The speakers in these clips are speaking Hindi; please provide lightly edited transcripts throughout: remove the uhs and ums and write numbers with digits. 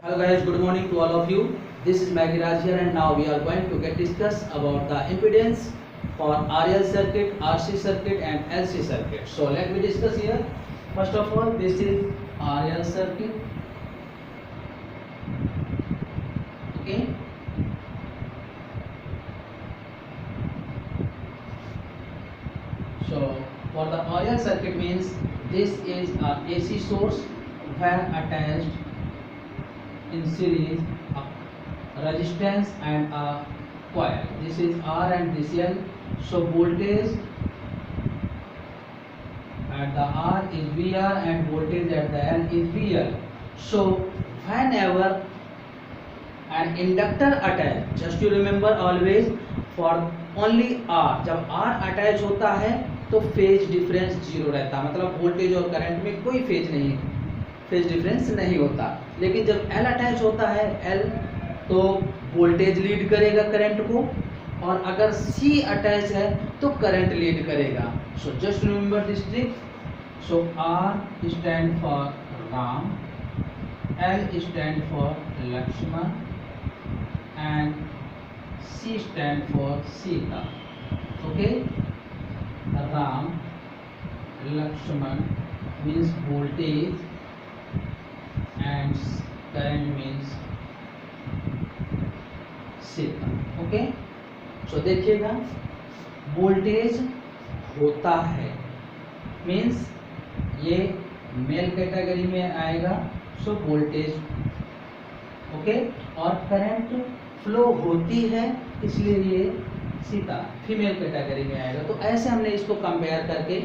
Hello guys, good morning to all of you. This is Maggie Raj here and now we are going to discuss about the impedance for RL circuit, RC circuit and LC circuit. So let me discuss here. First of all, this is RL circuit. Okay. So for the RL circuit means this is a AC source where attached in series a resistance and a coil. This is R and this L. So voltage at the R is VR and voltage at the L is VL. So whenever an inductor attach, just you remember always for only R, जब R अटैच होता है तो फेज डिफरेंस जीरो रहता है, मतलब वोल्टेज और करंट में कोई फेज डिफरेंस नहीं होता। लेकिन जब L अटैच होता है L तो वोल्टेज लीड करेगा करंट को, और अगर C अटैच है तो करंट लीड करेगा। So just remember this trick. So R stand for Ram, L stand for Lakshman and C stand for Sita. Okay, Ram, Lakshman means voltage and current means Sita. Okay, so देखिएगा वोल्टेज होता है मीन्स ये मेल कैटेगरी में आएगा, सो वोल्टेज ओके, और करंट फ्लो होती है इसलिए ये सीता फीमेल कैटेगरी में आएगा। तो ऐसे हमने इसको कंपेयर करके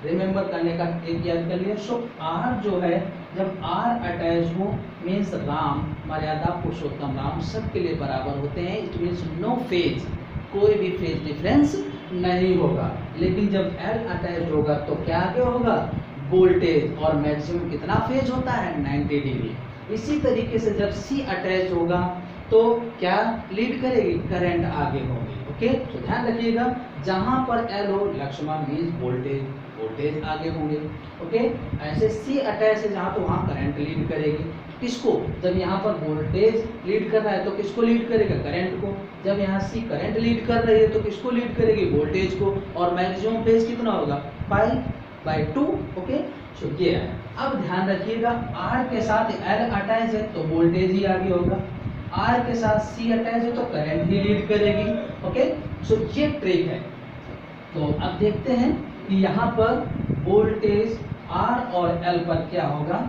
रिमेंबर करने का एक याद कर लिया। सो आर जो है, जब आर अटैच हो मीन्स राम, मर्यादा पुरुषोत्तम राम सबके लिए बराबर होते हैं। इट मीन्स नो फेज, कोई भी फेज डिफरेंस नहीं होगा। लेकिन जब एल अटैच होगा तो क्या आगे होगा, वोल्टेज, और मैक्सिमम कितना फेज होता है 90 डिग्री। इसी तरीके से जब सी अटैच होगा तो क्या लीड करेगी, करंट आगे होगी। ओके, तो ध्यान रखिएगा जहां पर एल हो लक्ष्मण मीन्स वोल्टेज आगे होंगे। ओके, ऐसे सी अटैच है जहां तो वहां करंट लीड करेगी। किसको, जब यहाँ पर वोल्टेज लीड कर रहा है तो किसको लीड करेगा, करंट को। जब यहाँ सी करंट लीड कर रही है तो किसको लीड करेगी, वोल्टेज को। और मैक्सिमम फेज कितना होगा, पाई/2। ओके, सो ये है। अब ध्यान रखिएगा R के साथ L अटैच है तो वोल्टेज ही आगे होगा, R के साथ C अटैच है तो करंट ही लीड करेगी। ओके, सो ये ट्रिक है। तो अब देखते हैं कि यहाँ पर वोल्टेज R और L पर क्या होगा।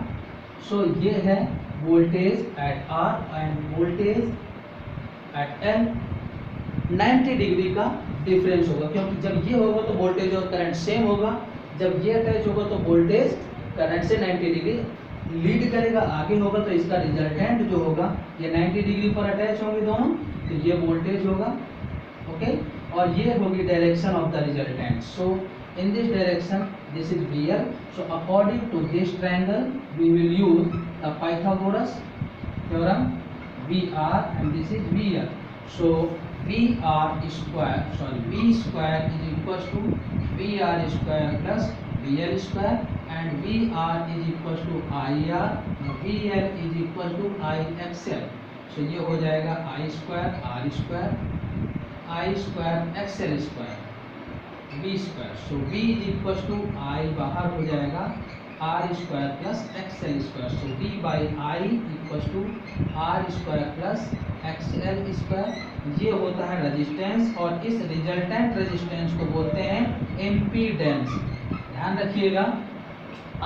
सो ये है voltage at R end voltage at L। 90 degree का डिफरेंस होगा, क्योंकि जब ये होगा तो वोल्टेज और करंट सेम होगा, जब ये अटैच होगा तो वोल्टेज करंट से 90 डिग्री लीड करेगा, आगे होगा। तो इसका रिजल्टेंट जो होगा, ये 90 डिग्री पर अटैच होंगे दोनों, तो ये वोल्टेज होगा। ओके, और ये होगी direction of the resultant. So in this direction this is VL। So according to this triangle we will use the Pythagoras theorem, VR and this is VL. So VR square is equals to VR square plus VL square, and VR is equals to IR, VL is equals to IXL। so ये हो जाएगा I square R square, I square XL square, V square। so V is equals to I बाहर हो जाएगा R square plus XL square। so V by I equals to R square plus XL square। ये होता है रेजिस्टेंस, और इस रिजल्टेंट रेजिस्टेंस को बोलते हैं इम्पीडेंस। ध्यान रखिएगा।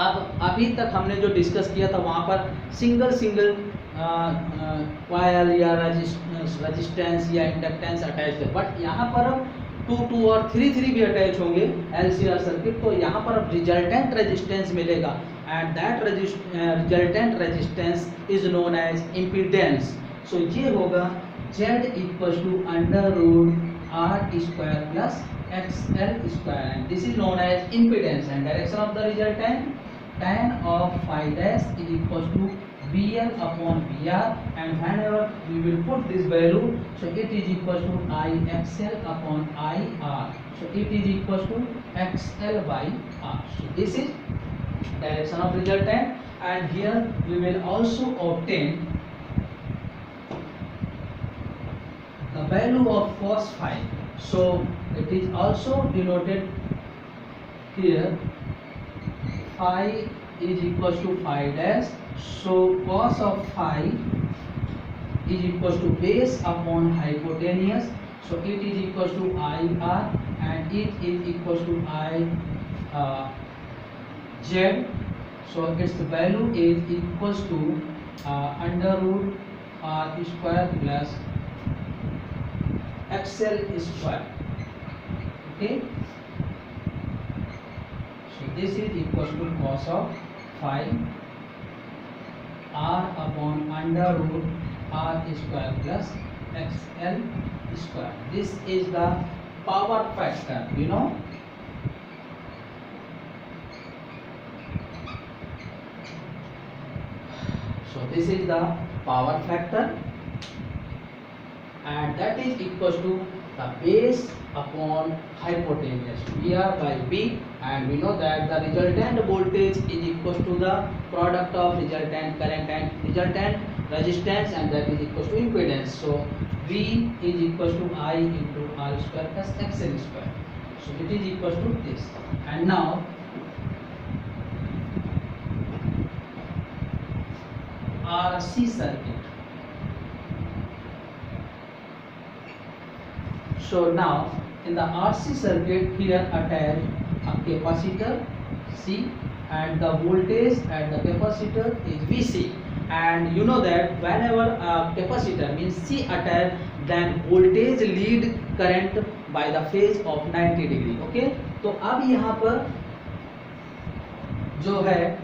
अब अभी तक हमने जो डिस्कस किया था वहाँ पर सिंगल कॉइल या रेजिस्टेंस या इंडक्टेंस अटैच है, बट यहाँ पर अब 2 और 3 भी अटैच होंगे LCR सर्किट। तो यहाँ पर अब रिजल्टेंट रेजिस्टेंस मिलेगा, and that resultant resistance is known as impedance. So ये होगा Z equal to √R square plus XL square, and this is known as impedance. And direction of the resultant tan of phi dash is equal to VL upon VR, and whenever we will put this value, so it is equal to IXL upon IR. So it is equal to XL by R. So this is direction of resultant, and here we will also obtain the value of cos phi. So it is also denoted here, phi is equals to phi dash. So cos of phi is equals to base upon hypotenuse. So it is equals to IR and it is equals to Z. So its value is equals to under root R square plus XL square. Okay. So this is equals to cos of phi R upon under root R square plus XL square. This is the power factor, you know. So this is the power factor, and that is equals to the base upon hypotenuse, VR by B, and we know that the resultant voltage is equals to the product of resultant current and resultant resistance, and that is equals to impedance. So V is equals to I into R square plus XL square. So it is equals to this. And now RC circuit. So now in the RC circuit, here attach a capacitor C, and the voltage at the capacitor is VC. And you know that whenever a capacitor means C attached, then voltage lead current by the phase of 90 degree. Okay, तो अब यहाँ पर जो है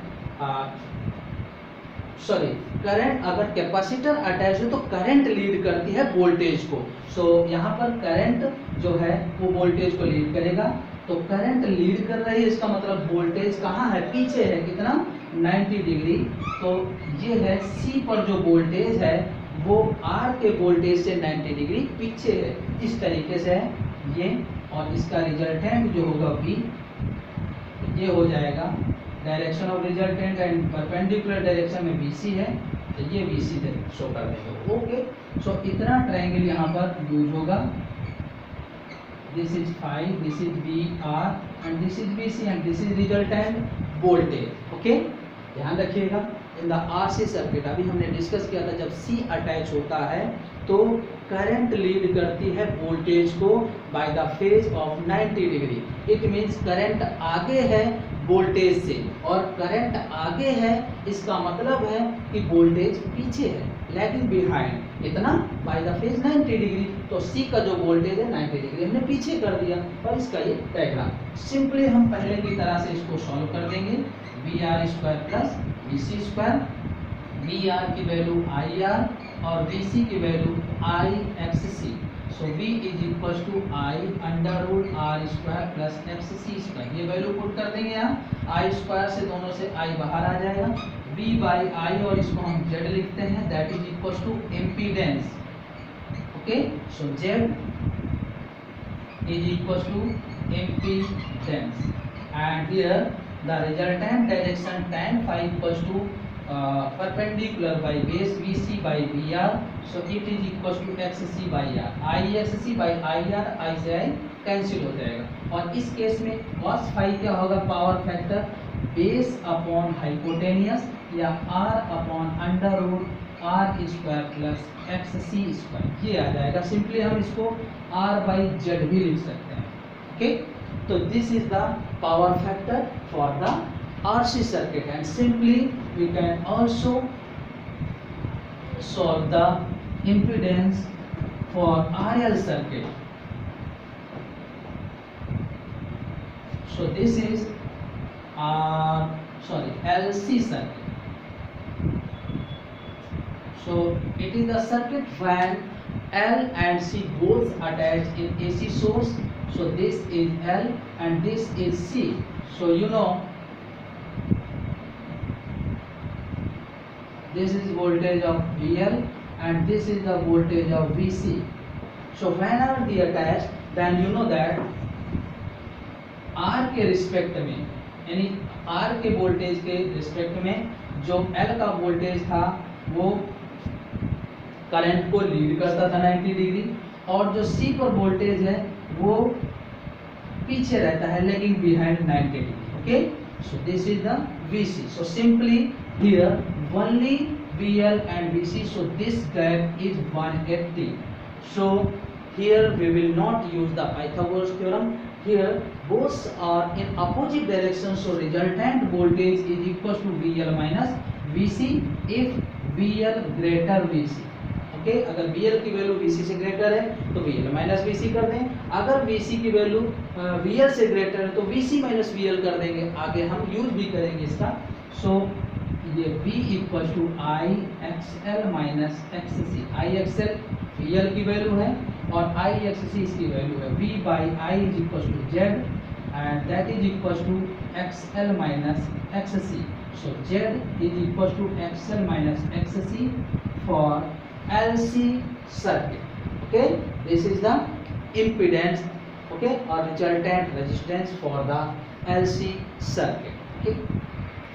सॉरी करंट, अगर कैपेसिटर अटैच है तो करंट लीड करती है वोल्टेज को. सो यहाँ पर करंट जो है वो वोल्टेज को लीड करेगा. तो करंट लीड कर रही है, इसका मतलब वोल्टेज कहाँ है, पीछे है. कितना, 90 डिग्री. तो ये है C पर जो वोल्टेज है वो R के वोल्टेज से 90 डिग्री पीछे है. इस तरीके से है ये, और इसका रिजल्टेंट जो होगा V, ये हो जाएगा direction of resultant and perpendicular direction में BC है, तो ये BC शो कर देंगे. ओके, सो इतना ट्रायंगल यहाँ पर यूज होगा. This is phi, this is VR and this is BC and this is resultant voltage. Okay, ध्यान रखिएगा. इन द RC सर्किट अभी हमने डिस्कस किया था, जब C अटैच होता है तो करंट लीड करती है वोल्टेज को by the phase of 90 degree. It means current आगे है वोल्टेज से, और करंट आगे है इसका मतलब है कि वोल्टेज पीछे है, लैगिंग बिहाइंड. इतना बाय द फेज 90 डिग्री. तो C का जो वोल्टेज है 90 डिग्री हमने पीछे कर दिया, और इसका ये डायग्राम. सिंपली हम पहले की तरह से इसको सॉल्व कर देंगे. VR square plus BC square, VR की वैल्यू IR और BC की value IXC. So V is equal to I under root R square plus XC square. ये वैल्यू पुट कर देंगे यहाँ. I स्क्वायर से दोनों से I बाहर आ जाएगा. V बाई I, और इसको हम Z लिखते हैं, that is equal to impedance. Okay, so Z is equal to impedance, and here the resultant direction tan phi equals to perpendicular by base VC by VR. So it is equals to XC by R. IXC by IR, I से I कैंसिल हो जाएगा. और इस केस में cos phi क्या होगा, power factor base upon hypotenuse या R upon under root R square plus XC square, ये आ जाएगा. सिंपली हम इसको R बाई Z भी लिख सकते हैं. Okay, so this is the power factor for the RC circuit, and simply we can also solve the impedance for RL circuit. So this is LC circuit. So it is the circuit when L and C both attached in AC source. So this is L and this is C. So you know this is voltage of VL and this is the voltage of VC. So whenever they attach, then you know that R के रिस्पेक्ट में, यानी R के वोल्टेज के रिस्पेक्ट में जो L का वोल्टेज था वो करंट को लीड करता था 90 डिग्री, और जो C पर वोल्टेज है वो पीछे रहता है, लेकिन behind 90 degree. Okay, so this is the VC. So simply here only VL and VC, so this gap is 180. So here we will not use the Pythagoras theorem. Here both are in opposite direction, so resultant voltage is equal to VL minus VC if VL greater VC. Okay, अगर VL की वैल्यू VC से ग्रेटर है तो VL माइनस VC कर दें, अगर VC की वैल्यू VL से ग्रेटर है तो VC माइनस VL कर देंगे। आगे हम यूज भी करेंगे इसका। सो ये V equal to I XL minus XC. I XL VL की वैल्यू है और आई एक्ससी इसकी वैल्यू है। V by I is equal to Z and that is equal to XL minus XC. So Z is equal to XL minus XC for LC circuit. Okay, this is the impedance, okay, or resultant resistance for the LC circuit. Okay.